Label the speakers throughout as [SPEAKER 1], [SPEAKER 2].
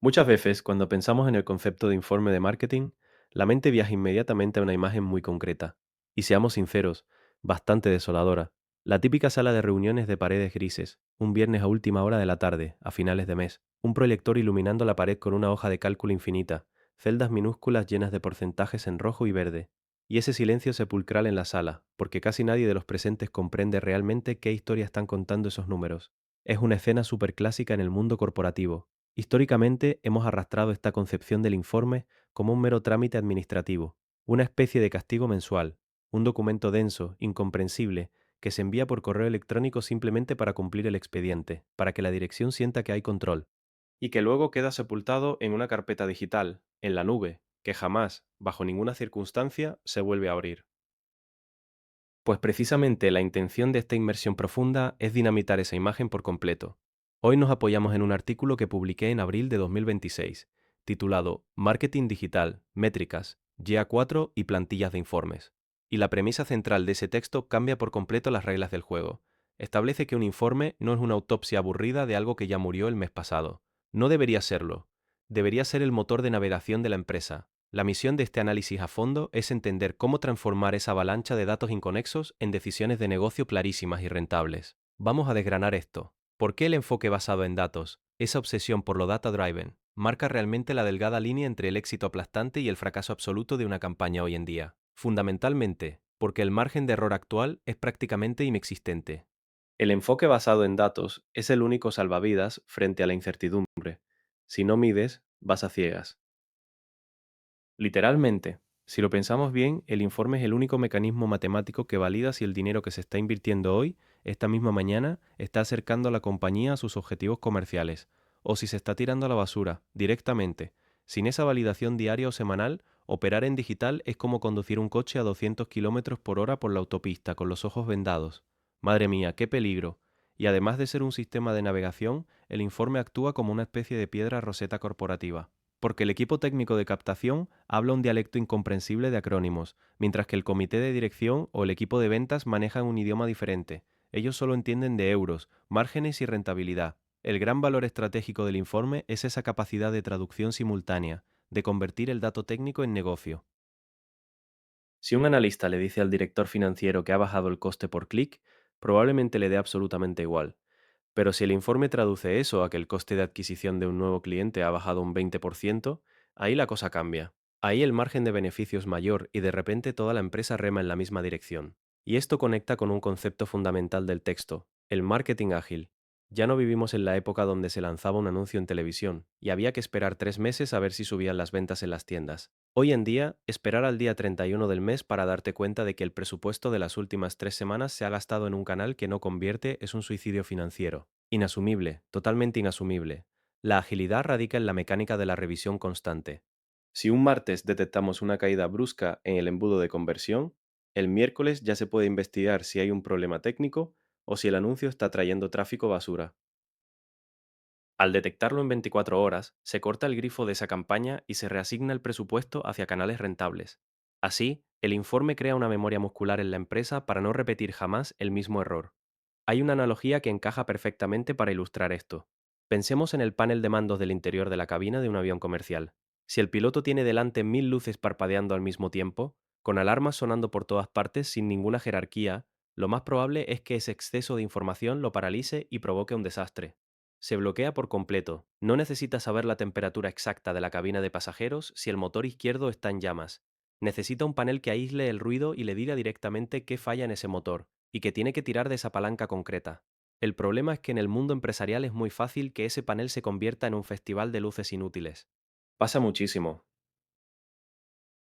[SPEAKER 1] Muchas veces, cuando pensamos en el concepto de informe de marketing, la mente viaja inmediatamente a una imagen muy concreta. Y seamos sinceros, bastante desoladora. La típica sala de reuniones de paredes grises, un viernes a última hora de la tarde, a finales de mes, un proyector iluminando la pared con una hoja de cálculo infinita, celdas minúsculas llenas de porcentajes en rojo y verde, y ese silencio sepulcral en la sala, porque casi nadie de los presentes comprende realmente qué historia están contando esos números. Es una escena superclásica en el mundo corporativo. Históricamente hemos arrastrado esta concepción del informe como un mero trámite administrativo, una especie de castigo mensual, un documento denso, incomprensible, que se envía por correo electrónico simplemente para cumplir el expediente, para que la dirección sienta que hay control, y que luego queda sepultado en una carpeta digital, en la nube, que jamás, bajo ninguna circunstancia, se vuelve a abrir. Pues precisamente la intención de esta inmersión profunda es dinamitar esa imagen por completo. Hoy nos apoyamos en un artículo que publiqué en abril de 2026, titulado Marketing Digital, Métricas, GA4 y plantillas de informes. Y la premisa central de ese texto cambia por completo las reglas del juego. Establece que un informe no es una autopsia aburrida de algo que ya murió el mes pasado. No debería serlo. Debería ser el motor de navegación de la empresa. La misión de este análisis a fondo es entender cómo transformar esa avalancha de datos inconexos en decisiones de negocio clarísimas y rentables. Vamos a desgranar esto. ¿Por qué el enfoque basado en datos, esa obsesión por lo data-driven, marca realmente la delgada línea entre el éxito aplastante y el fracaso absoluto de una campaña hoy en día? Fundamentalmente, porque el margen de error actual es prácticamente inexistente. El enfoque basado en datos es el único salvavidas frente a la incertidumbre. Si no mides, vas a ciegas. Literalmente, si lo pensamos bien, el informe es el único mecanismo matemático que valida si el dinero que se está invirtiendo hoy, esta misma mañana, está acercando a la compañía a sus objetivos comerciales, o si se está tirando a la basura, directamente. Sin esa validación diaria o semanal, operar en digital es como conducir un coche a 200 kilómetros por hora por la autopista con los ojos vendados. Madre mía, qué peligro. Y además de ser un sistema de navegación, el informe actúa como una especie de piedra roseta corporativa, porque el equipo técnico de captación habla un dialecto incomprensible de acrónimos, mientras que el comité de dirección o el equipo de ventas manejan un idioma diferente. Ellos solo entienden de euros, márgenes y rentabilidad. El gran valor estratégico del informe es esa capacidad de traducción simultánea, de convertir el dato técnico en negocio. Si un analista le dice al director financiero que ha bajado el coste por clic, probablemente le dé absolutamente igual. Pero si el informe traduce eso a que el coste de adquisición de un nuevo cliente ha bajado un 20%, ahí la cosa cambia. Ahí el margen de beneficio es mayor y de repente toda la empresa rema en la misma dirección. Y esto conecta con un concepto fundamental del texto, el marketing ágil. Ya no vivimos en la época donde se lanzaba un anuncio en televisión y había que esperar 3 meses a ver si subían las ventas en las tiendas. Hoy en día, esperar al día 31 del mes para darte cuenta de que el presupuesto de las últimas 3 semanas se ha gastado en un canal que no convierte es un suicidio financiero. Inasumible, totalmente inasumible. La agilidad radica en la mecánica de la revisión constante. Si un martes detectamos una caída brusca en el embudo de conversión, el miércoles ya se puede investigar si hay un problema técnico o si el anuncio está trayendo tráfico basura. Al detectarlo en 24 horas, se corta el grifo de esa campaña y se reasigna el presupuesto hacia canales rentables. Así, el informe crea una memoria muscular en la empresa para no repetir jamás el mismo error. Hay una analogía que encaja perfectamente para ilustrar esto. Pensemos en el panel de mandos del interior de la cabina de un avión comercial. Si el piloto tiene delante 1000 luces parpadeando al mismo tiempo, con alarmas sonando por todas partes sin ninguna jerarquía, lo más probable es que ese exceso de información lo paralice y provoque un desastre. Se bloquea por completo. No necesita saber la temperatura exacta de la cabina de pasajeros si el motor izquierdo está en llamas. Necesita un panel que aísle el ruido y le diga directamente qué falla en ese motor, y que tiene que tirar de esa palanca concreta. El problema es que en el mundo empresarial es muy fácil que ese panel se convierta en un festival de luces inútiles. Pasa muchísimo.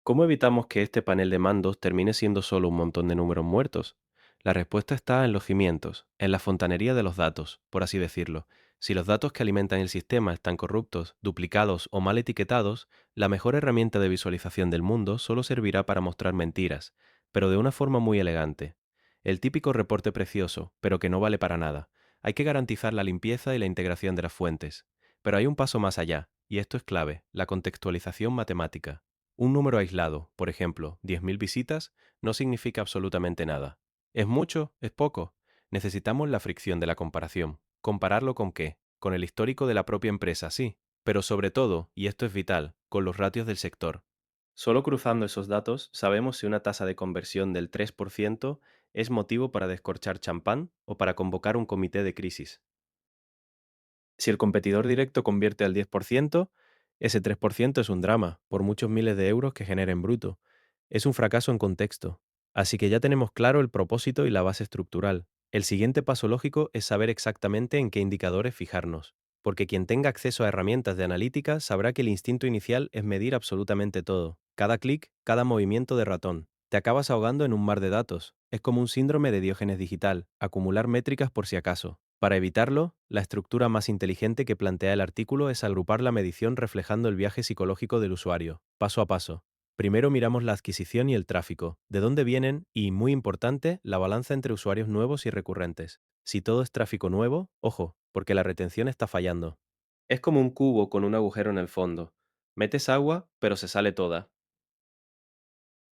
[SPEAKER 1] ¿Cómo evitamos que este panel de mandos termine siendo solo un montón de números muertos? La respuesta está en los cimientos, en la fontanería de los datos, por así decirlo. Si los datos que alimentan el sistema están corruptos, duplicados o mal etiquetados, la mejor herramienta de visualización del mundo solo servirá para mostrar mentiras, pero de una forma muy elegante. El típico reporte precioso, pero que no vale para nada. Hay que garantizar la limpieza y la integración de las fuentes. Pero hay un paso más allá, y esto es clave, la contextualización matemática. Un número aislado, por ejemplo, 10.000 visitas, no significa absolutamente nada. ¿Es mucho? ¿Es poco? Necesitamos la fricción de la comparación. ¿Compararlo con qué? Con el histórico de la propia empresa, sí. pero sobre todo, y esto es vital, con los ratios del sector. Solo cruzando esos datos sabemos si una tasa de conversión del 3% es motivo para descorchar champán o para convocar un comité de crisis. Si el competidor directo convierte al 10%, ese 3% es un drama, por muchos miles de euros que genere en bruto. Es un fracaso en contexto. Así que ya tenemos claro el propósito y la base estructural. El siguiente paso lógico es saber exactamente en qué indicadores fijarnos, porque quien tenga acceso a herramientas de analítica sabrá que el instinto inicial es medir absolutamente todo, cada clic, cada movimiento de ratón. Te acabas ahogando en un mar de datos. Es como un síndrome de Diógenes digital, acumular métricas por si acaso. Para evitarlo, la estructura más inteligente que plantea el artículo es agrupar la medición reflejando el viaje psicológico del usuario, paso a paso. Primero miramos la adquisición y el tráfico, de dónde vienen y, muy importante, la balanza entre usuarios nuevos y recurrentes. Si todo es tráfico nuevo, ojo, porque la retención está fallando. Es como un cubo con un agujero en el fondo. Metes agua, pero se sale toda.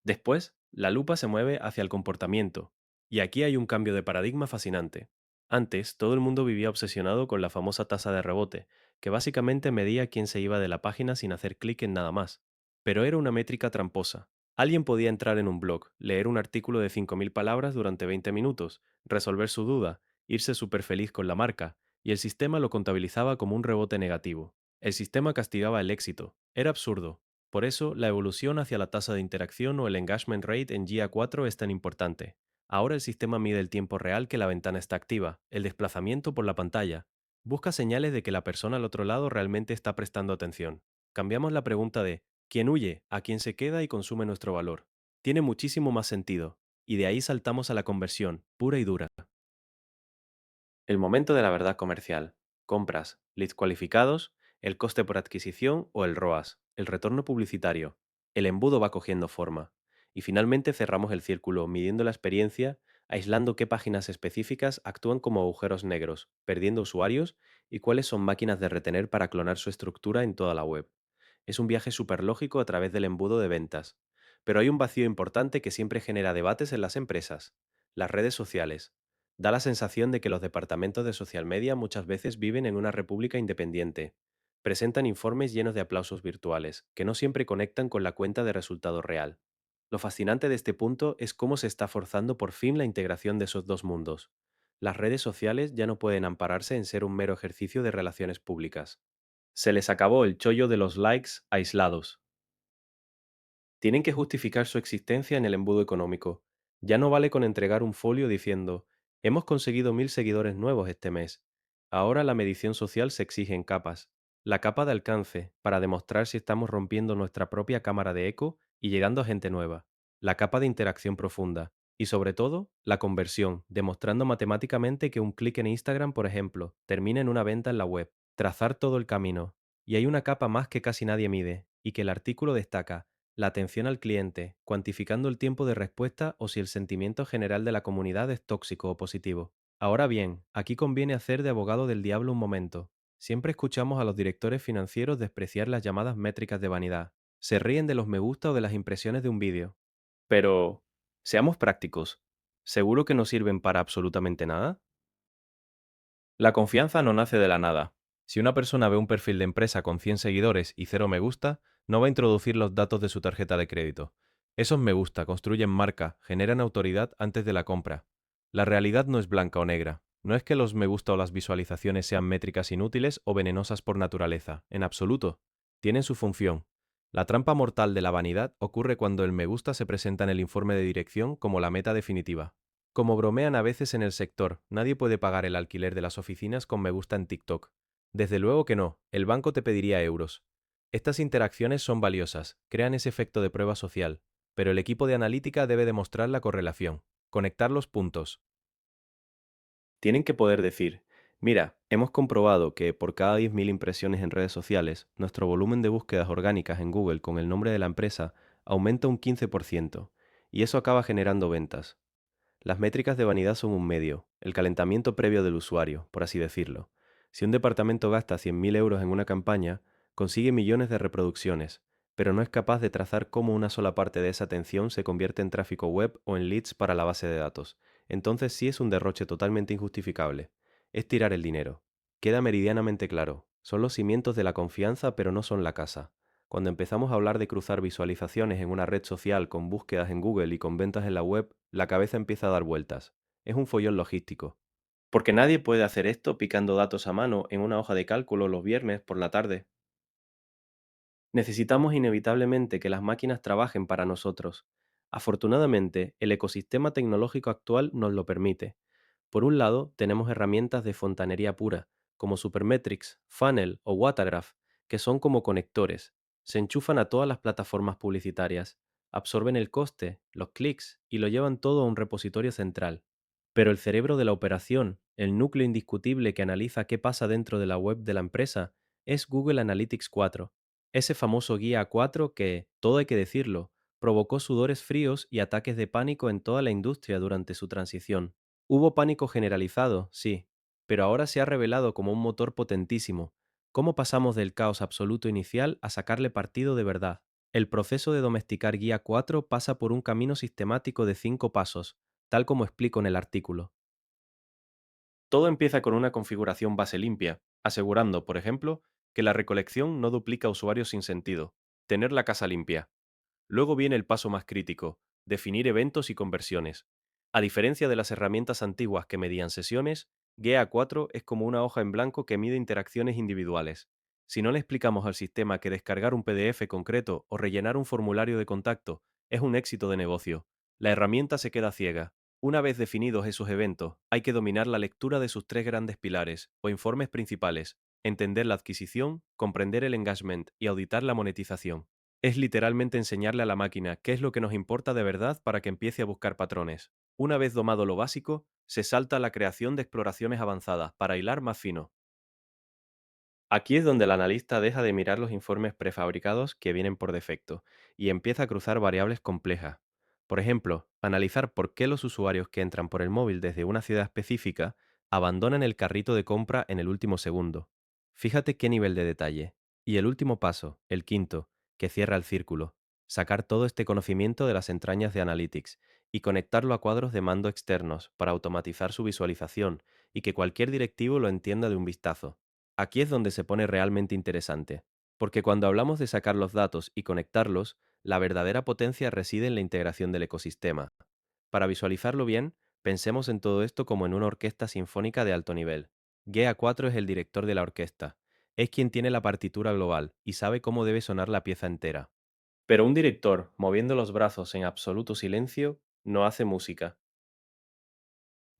[SPEAKER 1] Después, la lupa se mueve hacia el comportamiento, y aquí hay un cambio de paradigma fascinante. Antes, todo el mundo vivía obsesionado con la famosa tasa de rebote, que básicamente medía quién se iba de la página sin hacer clic en nada más. Pero era una métrica tramposa. Alguien podía entrar en un blog, leer un artículo de 5.000 palabras durante 20 minutos, resolver su duda, irse súper feliz con la marca, y el sistema lo contabilizaba como un rebote negativo. El sistema castigaba el éxito. Era absurdo, por eso, la evolución hacia la tasa de interacción o el engagement rate en GA4 es tan importante. Ahora el sistema mide el tiempo real que la ventana está activa, el desplazamiento por la pantalla. Busca señales de que la persona al otro lado realmente está prestando atención. Cambiamos la pregunta de ¿quién huye? A quién se queda y consume nuestro valor. Tiene muchísimo más sentido, y de ahí saltamos a la conversión, pura y dura. El momento de la verdad comercial. Compras, leads cualificados, el coste por adquisición o el ROAS, el retorno publicitario. El embudo va cogiendo forma. Y finalmente cerramos el círculo midiendo la experiencia, aislando qué páginas específicas actúan como agujeros negros, perdiendo usuarios y cuáles son máquinas de retener para clonar su estructura en toda la web. Es un viaje súper lógico a través del embudo de ventas. Pero hay un vacío importante que siempre genera debates en las empresas. Las redes sociales. Da la sensación de que los departamentos de social media muchas veces viven en una república independiente. Presentan informes llenos de aplausos virtuales, que no siempre conectan con la cuenta de resultado real. Lo fascinante de este punto es cómo se está forzando por fin la integración de esos dos mundos. Las redes sociales ya no pueden ampararse en ser un mero ejercicio de relaciones públicas. Se les acabó el chollo de los likes aislados. Tienen que justificar su existencia en el embudo económico. Ya no vale con entregar un folio diciendo, hemos conseguido 1.000 seguidores nuevos este mes. Ahora la medición social se exige en capas. La capa de alcance, para demostrar si estamos rompiendo nuestra propia cámara de eco y llegando a gente nueva. La capa de interacción profunda. Y sobre todo, la conversión, demostrando matemáticamente que un clic en Instagram, por ejemplo, termina en una venta en la web. Trazar todo el camino. Y hay una capa más que casi nadie mide, y que el artículo destaca: la atención al cliente, cuantificando el tiempo de respuesta o si el sentimiento general de la comunidad es tóxico o positivo. Ahora bien, aquí conviene hacer de abogado del diablo un momento. Siempre escuchamos a los directores financieros despreciar las llamadas métricas de vanidad. Se ríen de los me gusta o de las impresiones de un vídeo. Pero, seamos prácticos. ¿Seguro que no sirven para absolutamente nada? La confianza no nace de la nada. Si una persona ve un perfil de empresa con 100 seguidores y 0 me gusta, no va a introducir los datos de su tarjeta de crédito. Esos me gusta construyen marca, generan autoridad antes de la compra. La realidad no es blanca o negra. No es que los me gusta o las visualizaciones sean métricas inútiles o venenosas por naturaleza, en absoluto. Tienen su función. La trampa mortal de la vanidad ocurre cuando el me gusta se presenta en el informe de dirección como la meta definitiva. Como bromean a veces en el sector, nadie puede pagar el alquiler de las oficinas con me gusta en TikTok. Desde luego que no, el banco te pediría euros. Estas interacciones son valiosas, crean ese efecto de prueba social, pero el equipo de analítica debe demostrar la correlación, conectar los puntos. Tienen que poder decir, mira, hemos comprobado que por cada 10.000 impresiones en redes sociales, nuestro volumen de búsquedas orgánicas en Google con el nombre de la empresa aumenta un 15%, y eso acaba generando ventas. Las métricas de vanidad son un medio, el calentamiento previo del usuario, por así decirlo. Si un departamento gasta 100.000 euros en una campaña, consigue millones de reproducciones, pero no es capaz de trazar cómo una sola parte de esa atención se convierte en tráfico web o en leads para la base de datos. Entonces sí es un derroche totalmente injustificable. Es tirar el dinero. Queda meridianamente claro. Son los cimientos de la confianza, pero no son la casa. Cuando empezamos a hablar de cruzar visualizaciones en una red social con búsquedas en Google y con ventas en la web, la cabeza empieza a dar vueltas. Es un follón logístico. Porque nadie puede hacer esto picando datos a mano en una hoja de cálculo los viernes por la tarde. Necesitamos inevitablemente que las máquinas trabajen para nosotros. Afortunadamente, el ecosistema tecnológico actual nos lo permite. Por un lado, tenemos herramientas de fontanería pura, como Supermetrics, Funnel o Watagraph, que son como conectores. Se enchufan a todas las plataformas publicitarias, absorben el coste, los clics y lo llevan todo a un repositorio central. Pero el cerebro de la operación, el núcleo indiscutible que analiza qué pasa dentro de la web de la empresa, es Google Analytics 4, ese famoso guía 4 que, todo hay que decirlo, provocó sudores fríos y ataques de pánico en toda la industria durante su transición. Hubo pánico generalizado, sí, pero ahora se ha revelado como un motor potentísimo. ¿Cómo pasamos del caos absoluto inicial a sacarle partido de verdad? El proceso de domesticar Guía 4 pasa por un camino sistemático de 5 pasos, tal como explico en el artículo. Todo empieza con una configuración base limpia, asegurando, por ejemplo, que la recolección no duplica usuarios sin sentido. Tener la casa limpia. Luego viene el paso más crítico, definir eventos y conversiones. A diferencia de las herramientas antiguas que medían sesiones, GA4 es como una hoja en blanco que mide interacciones individuales. Si no le explicamos al sistema que descargar un PDF concreto o rellenar un formulario de contacto es un éxito de negocio, la herramienta se queda ciega. Una vez definidos esos eventos, hay que dominar la lectura de sus tres grandes pilares o informes principales, entender la adquisición, comprender el engagement y auditar la monetización. Es literalmente enseñarle a la máquina qué es lo que nos importa de verdad para que empiece a buscar patrones. Una vez domado lo básico, se salta a la creación de exploraciones avanzadas para hilar más fino. Aquí es donde el analista deja de mirar los informes prefabricados que vienen por defecto y empieza a cruzar variables complejas. Por ejemplo, analizar por qué los usuarios que entran por el móvil desde una ciudad específica abandonan el carrito de compra en el último segundo. Fíjate qué nivel de detalle. Y el último paso, el quinto, que cierra el círculo. Sacar todo este conocimiento de las entrañas de Analytics y conectarlo a cuadros de mando externos para automatizar su visualización y que cualquier directivo lo entienda de un vistazo. Aquí es donde se pone realmente interesante, porque cuando hablamos de sacar los datos y conectarlos, la verdadera potencia reside en la integración del ecosistema. Para visualizarlo bien, pensemos en todo esto como en una orquesta sinfónica de alto nivel. GEA 4 es el director de la orquesta, es quien tiene la partitura global y sabe cómo debe sonar la pieza entera. Pero un director, moviendo los brazos en absoluto silencio, no hace música.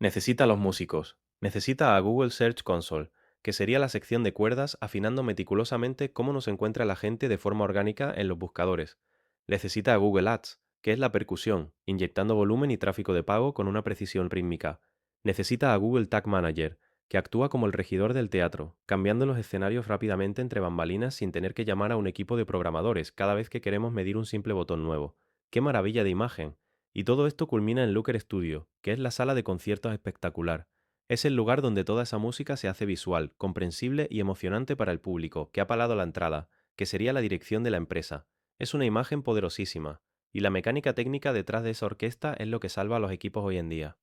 [SPEAKER 1] Necesita a los músicos. Necesita a Google Search Console, que sería la sección de cuerdas afinando meticulosamente cómo nos encuentra la gente de forma orgánica en los buscadores. Necesita a Google Ads, que es la percusión, inyectando volumen y tráfico de pago con una precisión rítmica. Necesita a Google Tag Manager, que actúa como el regidor del teatro, cambiando los escenarios rápidamente entre bambalinas sin tener que llamar a un equipo de programadores cada vez que queremos medir un simple botón nuevo. ¡Qué maravilla de imagen! Y todo esto culmina en Looker Studio, que es la sala de conciertos espectacular. Es el lugar donde toda esa música se hace visual, comprensible y emocionante para el público que ha pagado la entrada, que sería la dirección de la empresa. Es una imagen poderosísima, y la mecánica técnica detrás de esa orquesta es lo que salva a los equipos hoy en día.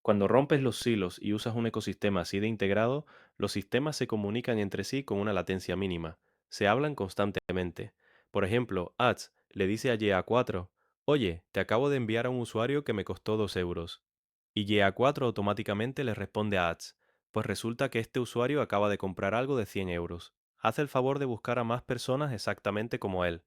[SPEAKER 1] Cuando rompes los silos y usas un ecosistema así de integrado, los sistemas se comunican entre sí con una latencia mínima. Se hablan constantemente. Por ejemplo, Ads le dice a GA4, oye, te acabo de enviar a un usuario que me costó 2 euros. Y GA4 automáticamente le responde a Ads, pues resulta que este usuario acaba de comprar algo de 100 euros. Haz el favor de buscar a más personas exactamente como él.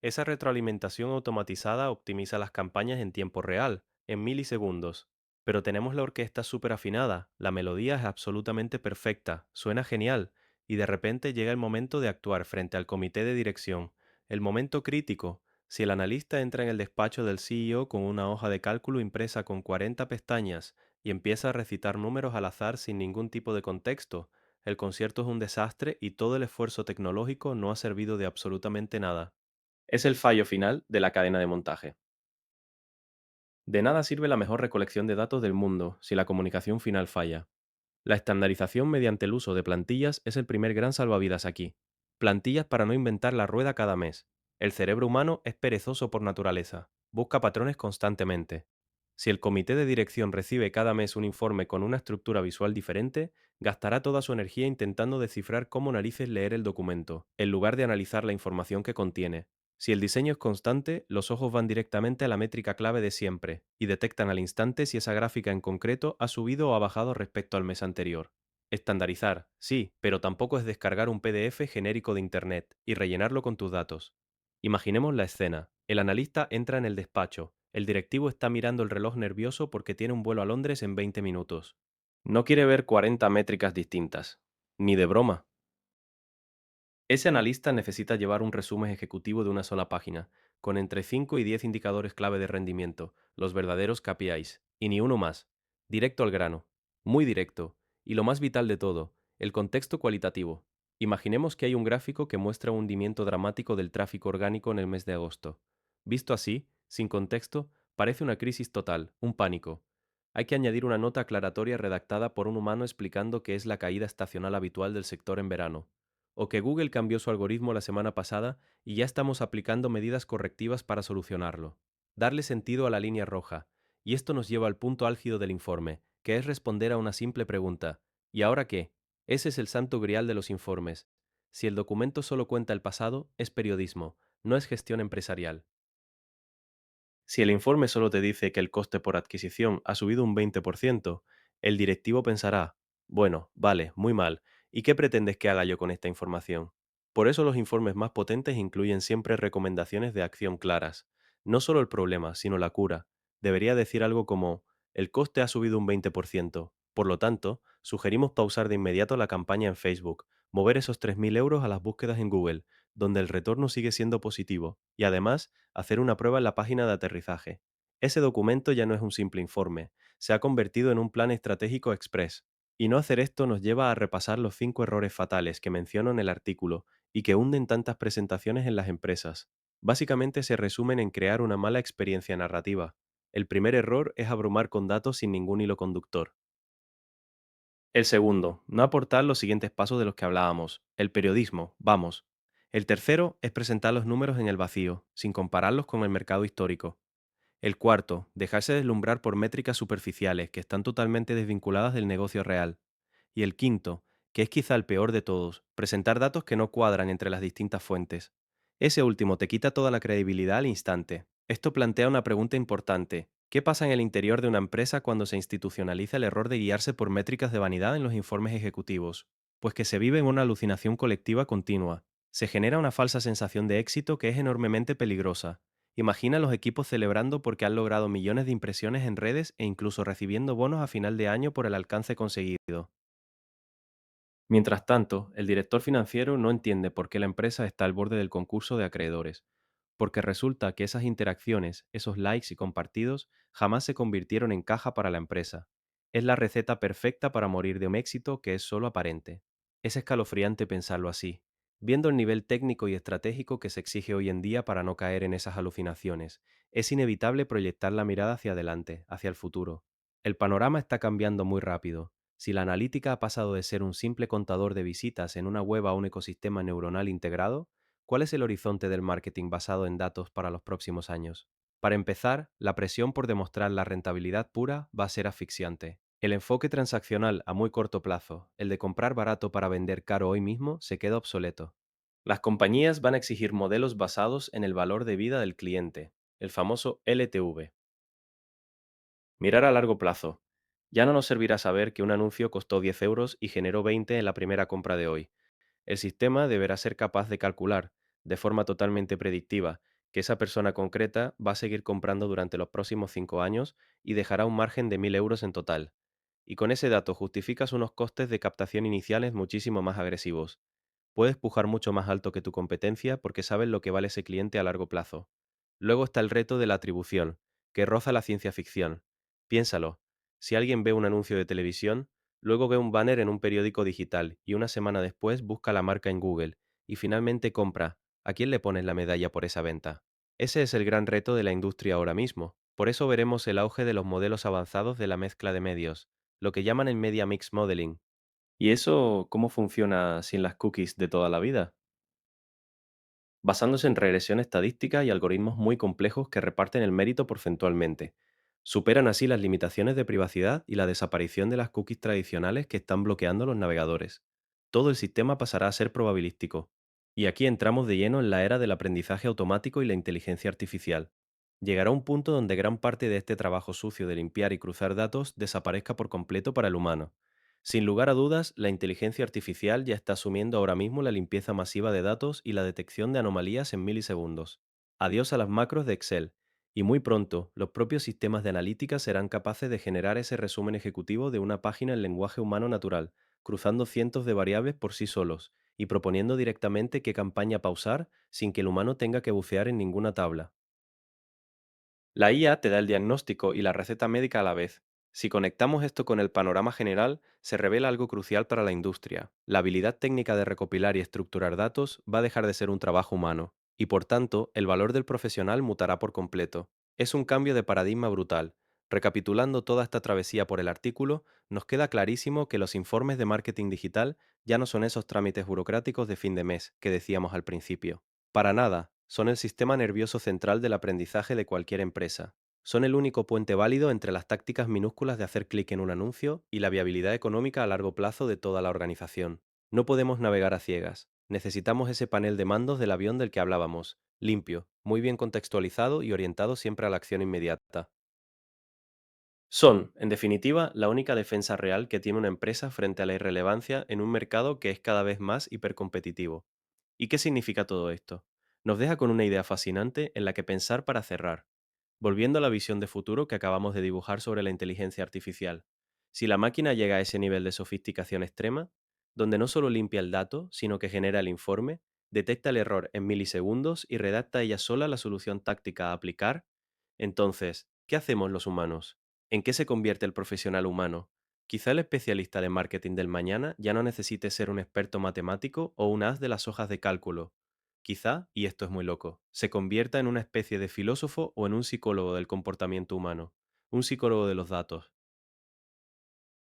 [SPEAKER 1] Esa retroalimentación automatizada optimiza las campañas en tiempo real, en milisegundos. Pero tenemos la orquesta súper afinada, la melodía es absolutamente perfecta, suena genial, y de repente llega el momento de actuar frente al comité de dirección, el momento crítico. Si el analista entra en el despacho del CEO con una hoja de cálculo impresa con 40 pestañas y empieza a recitar números al azar sin ningún tipo de contexto, el concierto es un desastre y todo el esfuerzo tecnológico no ha servido de absolutamente nada. Es el fallo final de la cadena de montaje. De nada sirve la mejor recolección de datos del mundo si la comunicación final falla. La estandarización mediante el uso de plantillas es el primer gran salvavidas aquí. Plantillas para no inventar la rueda cada mes. El cerebro humano es perezoso por naturaleza, busca patrones constantemente. Si el comité de dirección recibe cada mes un informe con una estructura visual diferente, gastará toda su energía intentando descifrar cómo narices leer el documento, en lugar de analizar la información que contiene. Si el diseño es constante, los ojos van directamente a la métrica clave de siempre y detectan al instante si esa gráfica en concreto ha subido o ha bajado respecto al mes anterior. Estandarizar, sí, pero tampoco es descargar un PDF genérico de Internet y rellenarlo con tus datos. Imaginemos la escena. El analista entra en el despacho. El directivo está mirando el reloj nervioso porque tiene un vuelo a Londres en 20 minutos. No quiere ver 40 métricas distintas. Ni de broma. Ese analista necesita llevar un resumen ejecutivo de una sola página, con entre 5 y 10 indicadores clave de rendimiento, los verdaderos KPIs, y ni uno más. Directo al grano. Muy directo. Y lo más vital de todo, el contexto cualitativo. Imaginemos que hay un gráfico que muestra un hundimiento dramático del tráfico orgánico en el mes de agosto. Visto así, sin contexto, parece una crisis total, un pánico. Hay que añadir una nota aclaratoria redactada por un humano explicando que es la caída estacional habitual del sector en verano, o que Google cambió su algoritmo la semana pasada y ya estamos aplicando medidas correctivas para solucionarlo. Darle sentido a la línea roja. Y esto nos lleva al punto álgido del informe, que es responder a una simple pregunta. ¿Y ahora qué? Ese es el santo grial de los informes. Si el documento solo cuenta el pasado, es periodismo, no es gestión empresarial. Si el informe solo te dice que el coste por adquisición ha subido un 20%, el directivo pensará, bueno, vale, muy mal, ¿y qué pretendes que haga yo con esta información? Por eso los informes más potentes incluyen siempre recomendaciones de acción claras. No solo el problema, sino la cura. Debería decir algo como, el coste ha subido un 20%. Por lo tanto, sugerimos pausar de inmediato la campaña en Facebook, mover esos 3.000 euros a las búsquedas en Google, donde el retorno sigue siendo positivo, y además, hacer una prueba en la página de aterrizaje. Ese documento ya no es un simple informe, se ha convertido en un plan estratégico express. Y no hacer esto nos lleva a repasar los 5 errores fatales que menciono en el artículo y que hunden tantas presentaciones en las empresas. Básicamente se resumen en crear una mala experiencia narrativa. El primer error es abrumar con datos sin ningún hilo conductor. El segundo, no aportar los siguientes pasos de los que hablábamos. El periodismo, vamos. El tercero es presentar los números en el vacío, sin compararlos con el mercado histórico. El cuarto, dejarse deslumbrar por métricas superficiales que están totalmente desvinculadas del negocio real. Y el quinto, que es quizá el peor de todos, presentar datos que no cuadran entre las distintas fuentes. Ese último te quita toda la credibilidad al instante. Esto plantea una pregunta importante. ¿Qué pasa en el interior de una empresa cuando se institucionaliza el error de guiarse por métricas de vanidad en los informes ejecutivos? Pues que se vive en una alucinación colectiva continua. Se genera una falsa sensación de éxito que es enormemente peligrosa. Imagina los equipos celebrando porque han logrado millones de impresiones en redes e incluso recibiendo bonos a final de año por el alcance conseguido. Mientras tanto, el director financiero no entiende por qué la empresa está al borde del concurso de acreedores, porque resulta que esas interacciones, esos likes y compartidos, jamás se convirtieron en caja para la empresa. Es la receta perfecta para morir de un éxito que es solo aparente. Es escalofriante pensarlo así, viendo el nivel técnico y estratégico que se exige hoy en día para no caer en esas alucinaciones. Es inevitable proyectar la mirada hacia adelante, hacia el futuro. El panorama está cambiando muy rápido. Si la analítica ha pasado de ser un simple contador de visitas en una web a un ecosistema neuronal integrado, ¿cuál es el horizonte del marketing basado en datos para los próximos años? Para empezar, la presión por demostrar la rentabilidad pura va a ser asfixiante. El enfoque transaccional a muy corto plazo, el de comprar barato para vender caro hoy mismo, se queda obsoleto. Las compañías van a exigir modelos basados en el valor de vida del cliente, el famoso LTV. Mirar a largo plazo. Ya no nos servirá saber que un anuncio costó 10 euros y generó 20 en la primera compra de hoy. El sistema deberá ser capaz de calcular, de forma totalmente predictiva, que esa persona concreta va a seguir comprando durante los próximos 5 años y dejará un margen de 1.000 euros en total. Y con ese dato justificas unos costes de captación iniciales muchísimo más agresivos. Puedes pujar mucho más alto que tu competencia porque sabes lo que vale ese cliente a largo plazo. Luego está el reto de la atribución, que roza la ciencia ficción. Piénsalo, si alguien ve un anuncio de televisión, luego ve un banner en un periódico digital y una semana después busca la marca en Google y finalmente compra, ¿a quién le pones la medalla por esa venta? Ese es el gran reto de la industria ahora mismo. Por eso veremos el auge de los modelos avanzados de la mezcla de medios, lo que llaman el Media Mix Modeling. ¿Y eso cómo funciona sin las cookies de toda la vida? Basándose en regresión estadística y algoritmos muy complejos que reparten el mérito porcentualmente. Superan así las limitaciones de privacidad y la desaparición de las cookies tradicionales que están bloqueando los navegadores. Todo el sistema pasará a ser probabilístico. Y aquí entramos de lleno en la era del aprendizaje automático y la inteligencia artificial. Llegará un punto donde gran parte de este trabajo sucio de limpiar y cruzar datos desaparezca por completo para el humano. Sin lugar a dudas, la inteligencia artificial ya está asumiendo ahora mismo la limpieza masiva de datos y la detección de anomalías en milisegundos. Adiós a las macros de Excel, y muy pronto, los propios sistemas de analítica serán capaces de generar ese resumen ejecutivo de una página en lenguaje humano natural, cruzando cientos de variables por sí solos, y proponiendo directamente qué campaña pausar sin que el humano tenga que bucear en ninguna tabla. La IA te da el diagnóstico y la receta médica a la vez. Si conectamos esto con el panorama general, se revela algo crucial para la industria. La habilidad técnica de recopilar y estructurar datos va a dejar de ser un trabajo humano, y por tanto, el valor del profesional mutará por completo. Es un cambio de paradigma brutal. Recapitulando toda esta travesía por el artículo, nos queda clarísimo que los informes de marketing digital ya no son esos trámites burocráticos de fin de mes que decíamos al principio. Para nada, son el sistema nervioso central del aprendizaje de cualquier empresa. Son el único puente válido entre las tácticas minúsculas de hacer clic en un anuncio y la viabilidad económica a largo plazo de toda la organización. No podemos navegar a ciegas. Necesitamos ese panel de mandos del avión del que hablábamos, limpio, muy bien contextualizado y orientado siempre a la acción inmediata. Son, en definitiva, la única defensa real que tiene una empresa frente a la irrelevancia en un mercado que es cada vez más hipercompetitivo. ¿Y qué significa todo esto? Nos deja con una idea fascinante en la que pensar para cerrar. Volviendo a la visión de futuro que acabamos de dibujar sobre la inteligencia artificial. Si la máquina llega a ese nivel de sofisticación extrema, donde no solo limpia el dato, sino que genera el informe, detecta el error en milisegundos y redacta ella sola la solución táctica a aplicar, entonces, ¿qué hacemos los humanos? ¿En qué se convierte el profesional humano? Quizá el especialista de marketing del mañana ya no necesite ser un experto matemático o un as de las hojas de cálculo. Quizá, y esto es muy loco, se convierta en una especie de filósofo o en un psicólogo del comportamiento humano, un psicólogo de los datos.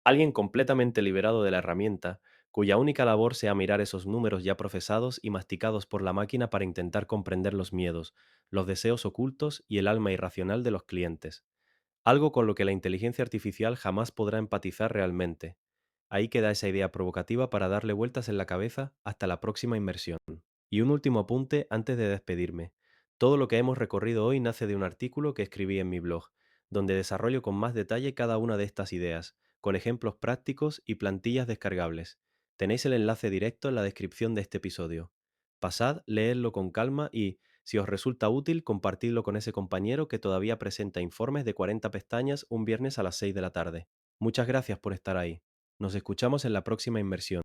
[SPEAKER 1] Alguien completamente liberado de la herramienta, cuya única labor sea mirar esos números ya procesados y masticados por la máquina para intentar comprender los miedos, los deseos ocultos y el alma irracional de los clientes. Algo con lo que la inteligencia artificial jamás podrá empatizar realmente. Ahí queda esa idea provocativa para darle vueltas en la cabeza hasta la próxima inmersión. Y un último apunte antes de despedirme. Todo lo que hemos recorrido hoy nace de un artículo que escribí en mi blog, donde desarrollo con más detalle cada una de estas ideas, con ejemplos prácticos y plantillas descargables. Tenéis el enlace directo en la descripción de este episodio. Pasad, leedlo con calma y, si os resulta útil, compartidlo con ese compañero que todavía presenta informes de 40 pestañas un viernes a las 6 de la tarde. Muchas gracias por estar ahí. Nos escuchamos en la próxima inmersión.